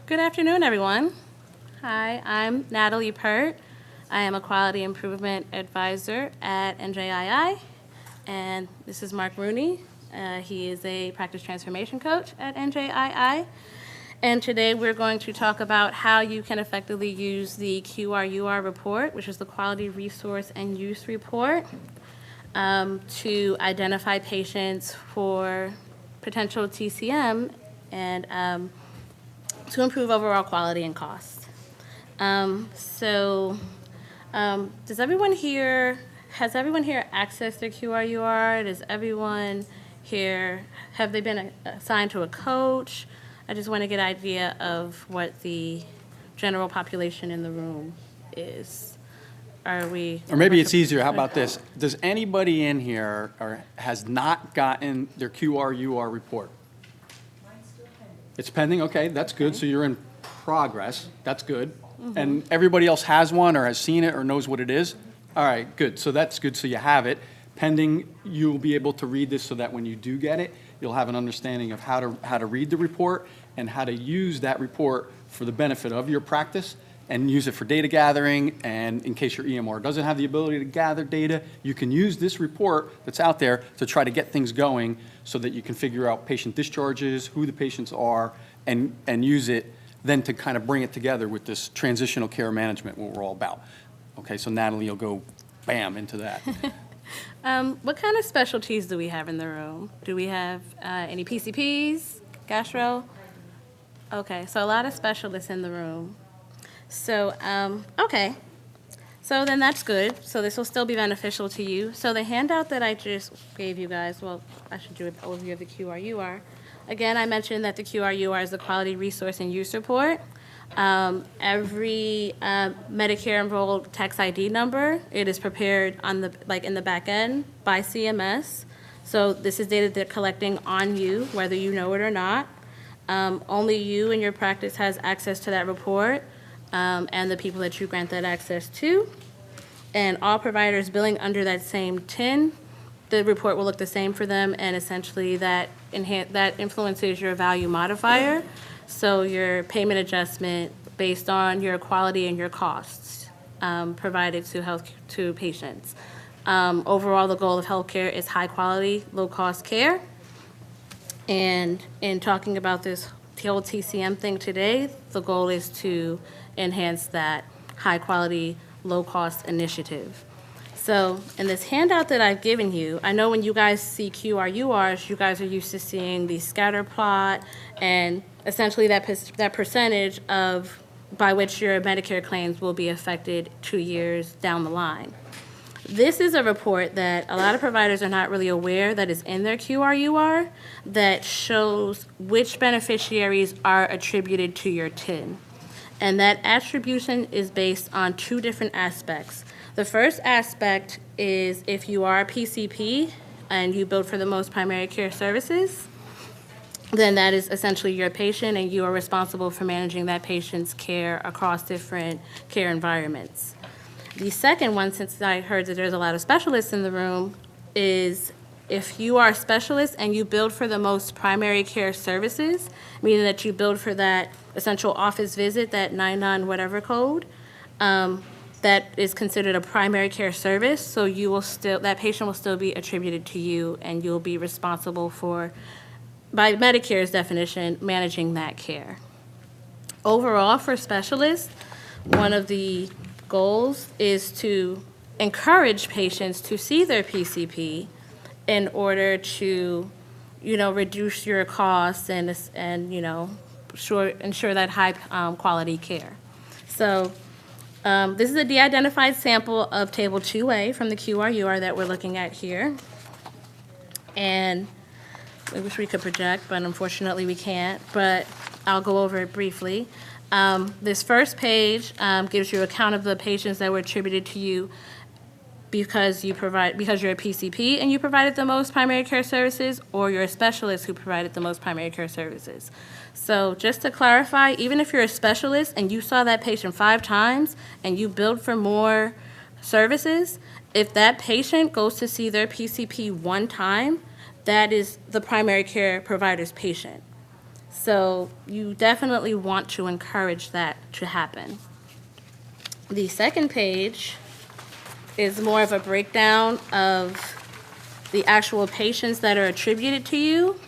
Good afternoon, everyone. Hi, I'm Natalie Peart. I am a Quality Improvement Advisor at NJII, and this is Mark Rooney. He is a Practice Transformation Coach at NJII, and today we're going to talk about how you can effectively use the QRUR report, which is the Quality Resource and Use Report, to identify patients for potential TCM and to improve overall quality and cost. Does everyone here, has everyone here accessed their QRUR? Does everyone here, have they been assigned to a coach? I just want to get an idea of what the general population in the room is. Or maybe it's easier, how about this? Does anybody in here has not gotten their QRUR report? It's pending, okay, that's good, so you're in progress, that's good. And everybody else has one or has seen it or knows what it is? All right, good, so that's good, so you have it. Pending, you'll be able to read this so that when you do get it, you'll have an understanding of how to read the report and how to use that report for the benefit of your practice and use it for data gathering, and in case your EMR doesn't have the ability to gather data, you can use this report that's out there to try to get things going so that you can figure out patient discharges, who the patients are, and use it then to kind of bring it together with this transitional care management, what we're all about. Okay, so Natalie, you'll go bam into that. What kind of specialties do we have in the room? Do we have any PCPs, gastro? Okay, so a lot of specialists in the room. So, okay, so then that's good. So this will still be beneficial to you. So the handout that I just gave you guys, well, I should do an overview of the QRUR. Again, I mentioned that the QRUR is the Quality Resource and Use Report. Every Medicare enrolled tax ID number, it is prepared on the, in the back end by CMS. So this is data they're collecting on you, whether you know it or not. Only you and your practice has access to that report. And the people that you grant that access to. And all providers billing under that same TIN, the report will look the same for them, and essentially that influences your value modifier, so your payment adjustment based on your quality and your costs provided to patients. Overall, the goal of healthcare is high quality, low cost care. And in talking about this whole TCM thing today, the goal is to enhance that high-quality, low-cost initiative. So in this handout that I've given you, I know when you guys see QRURs, you guys are used to seeing the scatter plot and essentially that percentage of by which your Medicare claims will be affected 2 years down the line. This is a report that a lot of providers are not really aware that is in their QRUR that shows which beneficiaries are attributed to your TIN. And that attribution is based on two different aspects. The first aspect is if you are a PCP and you bill for the most primary care services, then that is essentially your patient and you are responsible for managing that patient's care across different care environments. The second one, since I heard that there's a lot of specialists in the room, is if you are a specialist and you bill for the most primary care services, meaning that you bill for that essential office visit, that 99 whatever code, that is considered a primary care service, so you will still, that patient will still be attributed to you and you'll be responsible for, by Medicare's definition, managing that care. Overall, for specialists, one of the goals is to encourage patients to see their PCP in order to, reduce your costs and ensure that high quality care. So this is a de-identified sample of Table 2A from the QRUR that we're looking at here. And I wish we could project, but unfortunately we can't, but I'll go over it briefly. This first page gives you an account of the patients that were attributed to you because you're a PCP and you provided the most primary care services, or you're a specialist who provided the most primary care services. So just to clarify, even if you're a specialist and you saw that patient 5 times and you billed for more services, if that patient goes to see their PCP 1 time, that is the primary care provider's patient. So you definitely want to encourage that to happen. The second page is more of a breakdown of the actual patients that are attributed to you.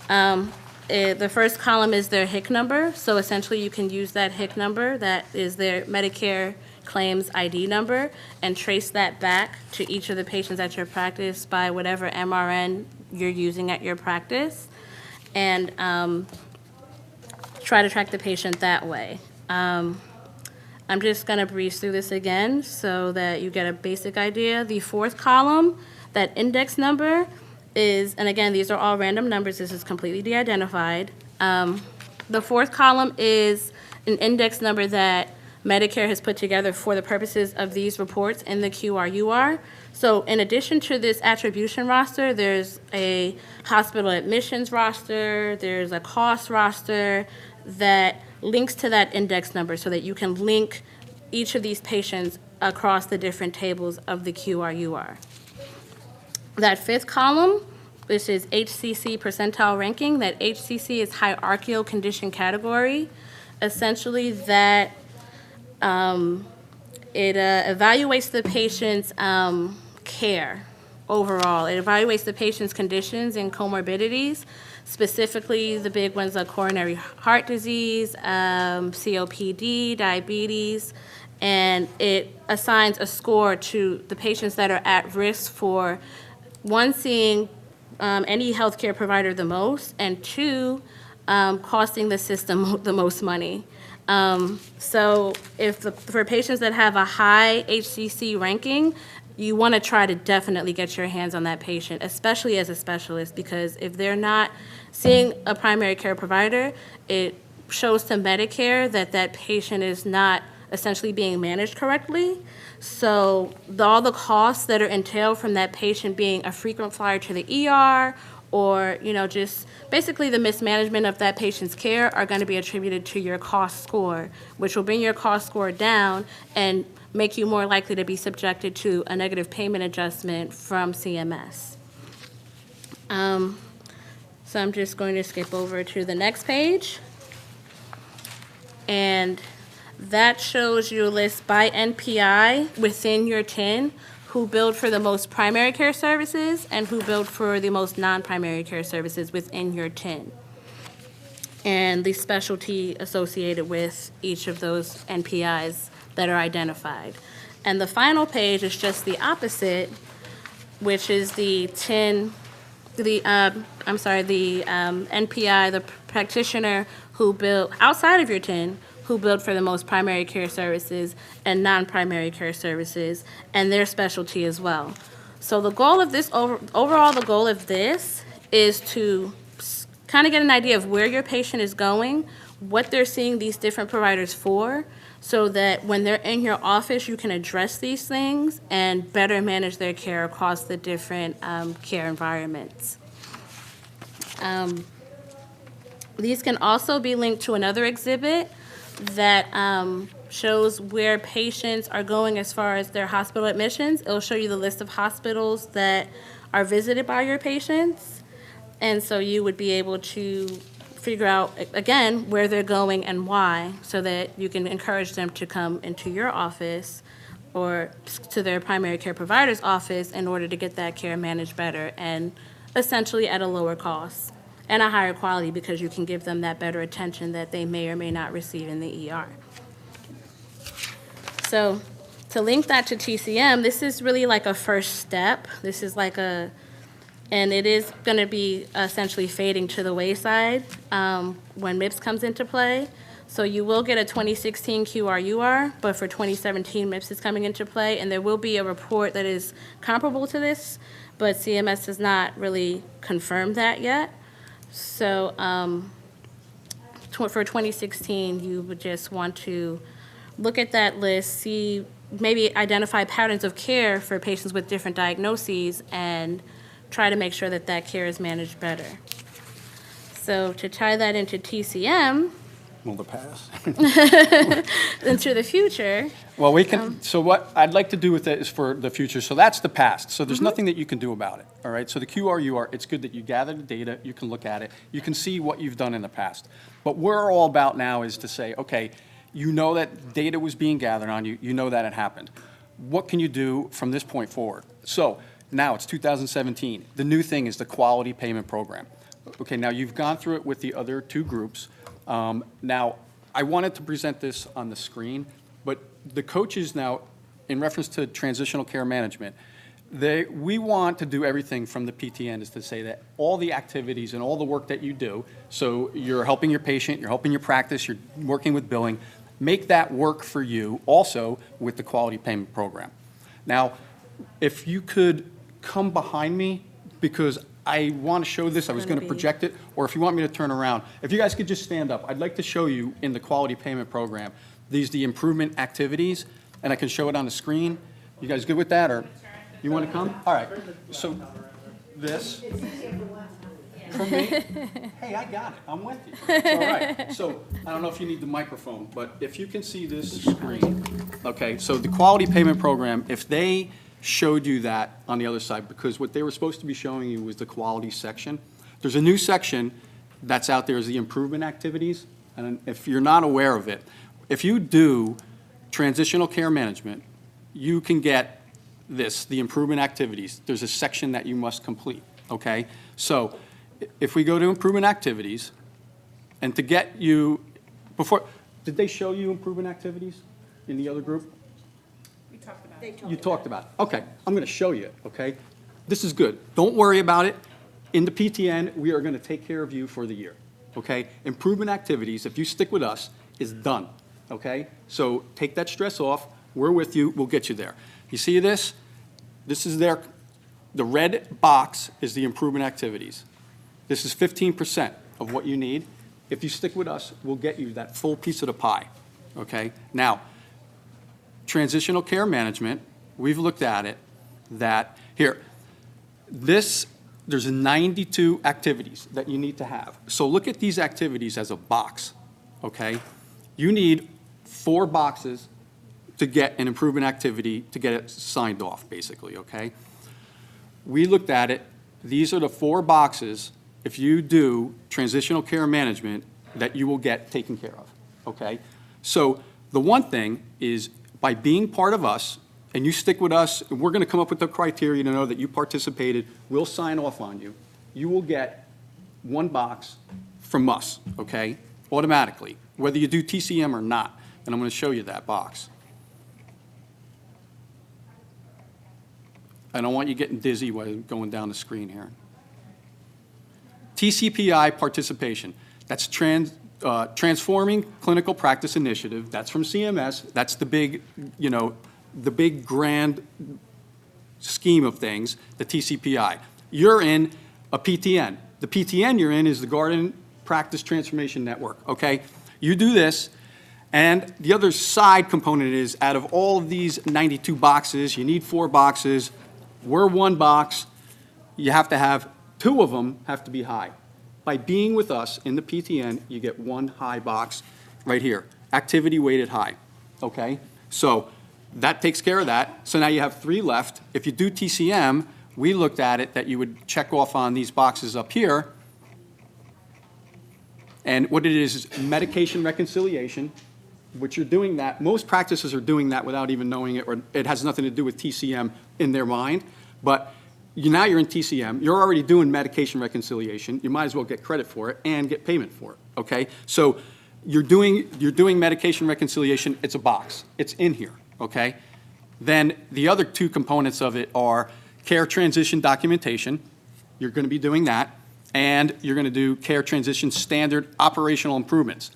The first column is their HIC number, so essentially you can use that HIC number, that is their Medicare claims ID number, and trace that back to each of the patients at your practice by whatever MRN you're using at your practice, and try to track the patient that way. I'm just going to breeze through this again so that you get a basic idea. The fourth column, that index number, is, and again, these are all random numbers. This is completely de-identified. The fourth column is an index number that Medicare has put together for the purposes of these reports in the QRUR. So in addition to this attribution roster, there's a hospital admissions roster, there's a cost roster that links to that index number so that you can link each of these patients across the different tables of the QRUR. That fifth column, which is HCC percentile ranking, that HCC is hierarchical condition category. Essentially, that it evaluates the patient's care overall. It evaluates the patient's conditions and comorbidities, specifically the big ones like coronary heart disease, COPD, diabetes, and it assigns a score to the patients that are at risk for, one, seeing any healthcare provider the most, and two, costing the system the most money. So for patients that have a high HCC ranking, you want to try to definitely get your hands on that patient, especially as a specialist, because if they're not seeing a primary care provider, it shows to Medicare that that patient is not essentially being managed correctly. So all the costs that are entailed from that patient being a frequent flyer to the ER, or just basically the mismanagement of that patient's care, are going to be attributed to your cost score, which will bring your cost score down and make you more likely to be subjected to a negative payment adjustment from CMS. So I'm just going to skip over to the next page. And that shows you a list by NPI within your TIN, who billed for the most primary care services and who billed for the most non-primary care services within your TIN, and the specialty associated with each of those NPIs that are identified. And the final page is just the opposite, which is the TIN, the NPI, the practitioner who billed outside of your TIN, who billed for the most primary care services and non-primary care services, and their specialty as well. So the goal of this, overall the goal of this is to kind of get an idea of where your patient is going, what they're seeing these different providers for, so that when they're in your office, you can address these things and better manage their care across the different care environments. These can also be linked to another exhibit that shows where patients are going as far as their hospital admissions. It'll show you the list of hospitals that are visited by your patients. And so you would be able to figure out, again, where they're going and why, so that you can encourage them to come into your office or to their primary care provider's office in order to get that care managed better and essentially at a lower cost and a higher quality, because you can give them that better attention that they may or may not receive in the ER. So to link that to TCM, this is really like a first step. This is like and it is going to be essentially fading to the wayside when MIPS comes into play. So you will get a 2016 QRUR, but for 2017, MIPS is coming into play, and there will be a report that is comparable to this, but CMS has not really confirmed that yet. So for 2016, you would just want to look at that list, see, maybe identify patterns of care for patients with different diagnoses, and try to make sure that that care is managed better. So to tie that into TCM, Well, the past. into the future. Well, we can, so what I'd like to do with it is for the future, so that's the past. So there's nothing that you can do about it, all right? So the QRUR, it's good that you gather the data, you can look at it, you can see what you've done in the past. But what we're all about now is to say, okay, you know that data was being gathered on you, you know that it happened. What can you do from this point forward? So now it's 2017. The new thing is the quality payment program. Okay, now you've gone through it with the other two groups. Now, I wanted to present this on the screen, but the coaches now, in reference to transitional care management, we want to do everything from the PTN is to say that all the activities and all the work that you do, so you're helping your patient, you're helping your practice, you're working with billing, make that work for you also with the quality payment program. Now, if you could come behind me, because I want to show this, I was going to project it, or if you want me to turn around, if you guys could just stand up, I'd like to show you in the quality payment program, the improvement activities, and I can show it on the screen. You guys good with that, or you want to come? All right, so this, from me, hey, I got it, I'm with you. It's all right, so I don't know if you need the microphone, but if you can see this screen, okay, so the quality payment program, if they showed you that on the other side, because what they were supposed to be showing you was the quality section. There's a new section that's out there is the improvement activities, and if you're not aware of it, if you do transitional care management, you can get this, the improvement activities. There's a section that you must complete, okay? So if we go to improvement activities, and to get you, did they show you improvement activities in the other group? You talked about it. Okay, I'm going to show you, okay? This is good. Don't worry about it. In the PTN, we are going to take care of you for the year, okay? Improvement activities, if you stick with us, is done, okay? So take that stress off. We're with you. We'll get you there. You see this? This is the red box is the improvement activities. This is 15% of what you need. If you stick with us, we'll get you that full piece of the pie, okay? Now, transitional care management, we've looked at it, that, here, there's 92 activities that you need to have. So look at these activities as a box, okay? You need 4 boxes to get an improvement activity, to get it signed off, basically, okay? We looked at it, these are the 4 boxes, if you do transitional care management, that you will get taken care of, okay? So the one thing is, by being part of us, and you stick with us, and we're going to come up with the criteria to know that you participated, we'll sign off on you. You will get 1 box from us, okay, automatically, whether you do TCM or not. And I'm going to show you that box. I don't want you getting dizzy while going down the screen here. TCPI participation. That's Transforming Clinical Practice Initiative. That's from CMS. That's the big, the big grand scheme of things, the TCPI. You're in a PTN. The PTN you're in is the Garden Practice Transformation Network, okay? You do this, and the other side component is, out of all of these 92 boxes, you need 4 boxes. We're 1 box. You have to have 2 of them have to be high. By being with us in the PTN, you get 1 high box right here, activity weighted high, okay? So that takes care of that. So now you have 3 left. If you do TCM, we looked at it that you would check off on these boxes up here. And what it is medication reconciliation, which you're doing that. Most practices are doing that without even knowing it, or it has nothing to do with TCM in their mind. But now you're in TCM, you're already doing medication reconciliation, you might as well get credit for it and get payment for it, okay? So you're doing medication reconciliation, it's a box, it's in here, okay? Then the other 2 components of it are care transition documentation, you're gonna be doing that, and you're gonna do care transition standard operational improvements.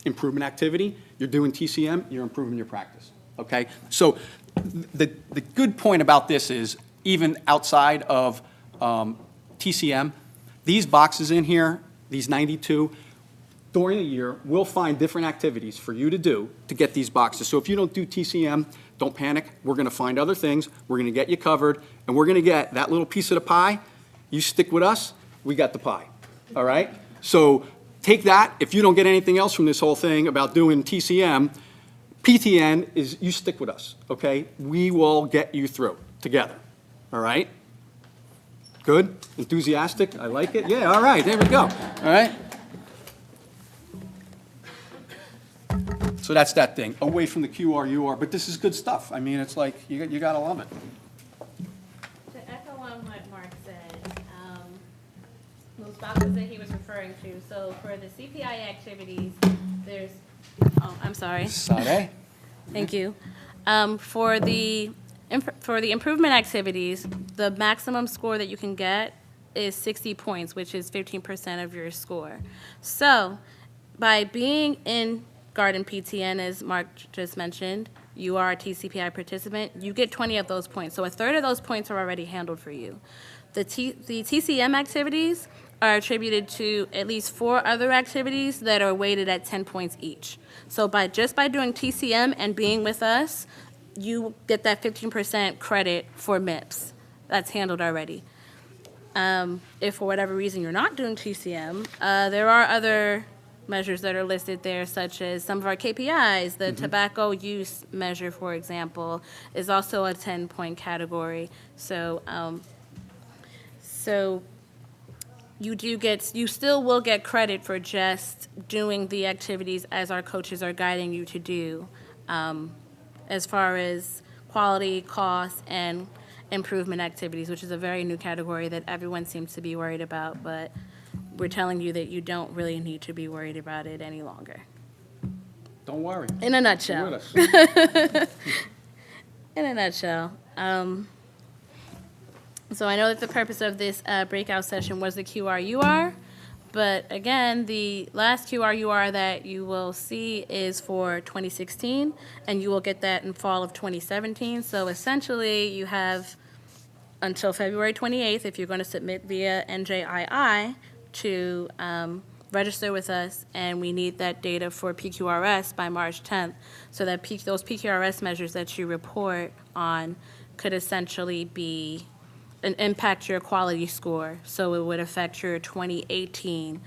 Improvement activity, you're doing TCM, you're improving your practice, okay? So the good point about this is, even outside of TCM, these boxes in here, these 92, during the year, we'll find different activities for you to do to get these boxes. So if you don't do TCM, don't panic. We're going to find other things. We're going to get you covered, and we're going to get that little piece of the pie. You stick with us, we got the pie, all right? So take that, if you don't get anything else from this whole thing about doing TCM, PTN is, you stick with us, okay? We will get you through together, all right? Good? Enthusiastic? I like it? Yeah, all right, there we go, all right? So that's that thing, away from the QR, but this is good stuff. I mean, it's like, you gotta love it. To echo on what Mark said, those boxes that he was referring to, so for the CPI activities, there's, oh, I'm sorry. Sade? Thank you. For the improvement activities, the maximum score that you can get is 60 points, which is 15% of your score. So by being in Garden PTN, as Mark just mentioned, you are a TCPI participant, you get 20 of those points. So a third of those points are already handled for you. The TCM activities are attributed to at least 4 other activities that are weighted at 10 points each. So just by doing TCM and being with us, you get that 15% credit for MIPS. That's handled already. If for whatever reason you're not doing TCM, there are other measures that are listed there, such as some of our KPIs. The tobacco use measure, for example, is also a 10-point category. So, you still will get credit for just doing the activities as our coaches are guiding you to do, as far as quality, cost, and improvement activities, which is a very new category that everyone seems to be worried about, but we're telling you that you don't really need to be worried about it any longer. Don't worry. In a nutshell. You're with us. In a nutshell. So I know that the purpose of this breakout session was the QRUR, but again, the last QRUR that you will see is for 2016, and you will get that in fall of 2017. So essentially, you have until February 28th, if you're going to submit via NJII, to register with us, and we need that data for PQRS by March 10th, so that those PQRS measures that you report on could essentially be impact your quality score, so it would affect your 2018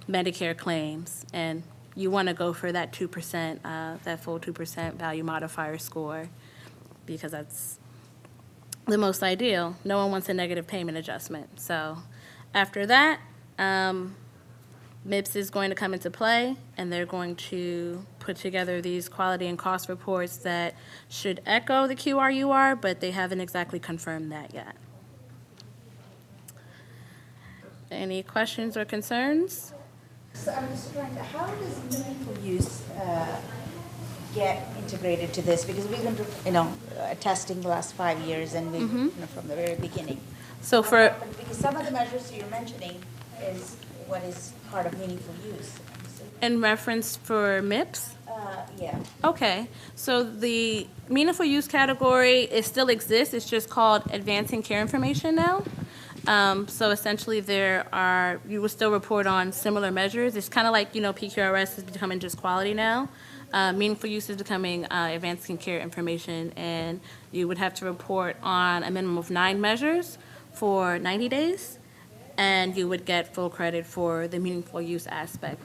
Medicare claims, and you want to go for that 2%, that full 2% value modifier score, because that's the most ideal. No one wants a negative payment adjustment. So after that, MIPS is going to come into play, and they're going to put together these quality and cost reports that should echo the QRUR, but they haven't exactly confirmed that yet. Any questions or concerns? So I'm just trying to, how does meaningful use get integrated to this? Because we've been, testing the last 5 years, and we, from the very beginning. So Because some of the measures you're mentioning is what is part of meaningful use. in reference for MIPS? Yeah. Okay, so the meaningful use category, it still exists, it's just called advancing care information now. So essentially you will still report on similar measures. It's kind of like, PQRS is becoming just quality now. Meaningful use is becoming advancing care information, and you would have to report on a minimum of 9 measures for 90 days, and you would get full credit for the meaningful use aspect.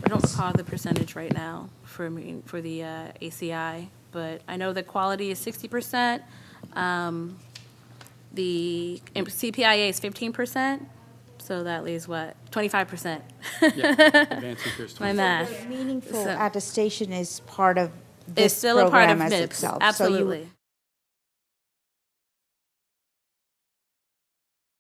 I don't recall the percentage right now for the ACI, but I know that quality is 60%. The CPIA is 15%, so that leaves what? 25%. Yeah, advancing care's 20. My math. Meaningful So- attestation is part of this It's still a part of program as MIPS, itself. So you- absolutely.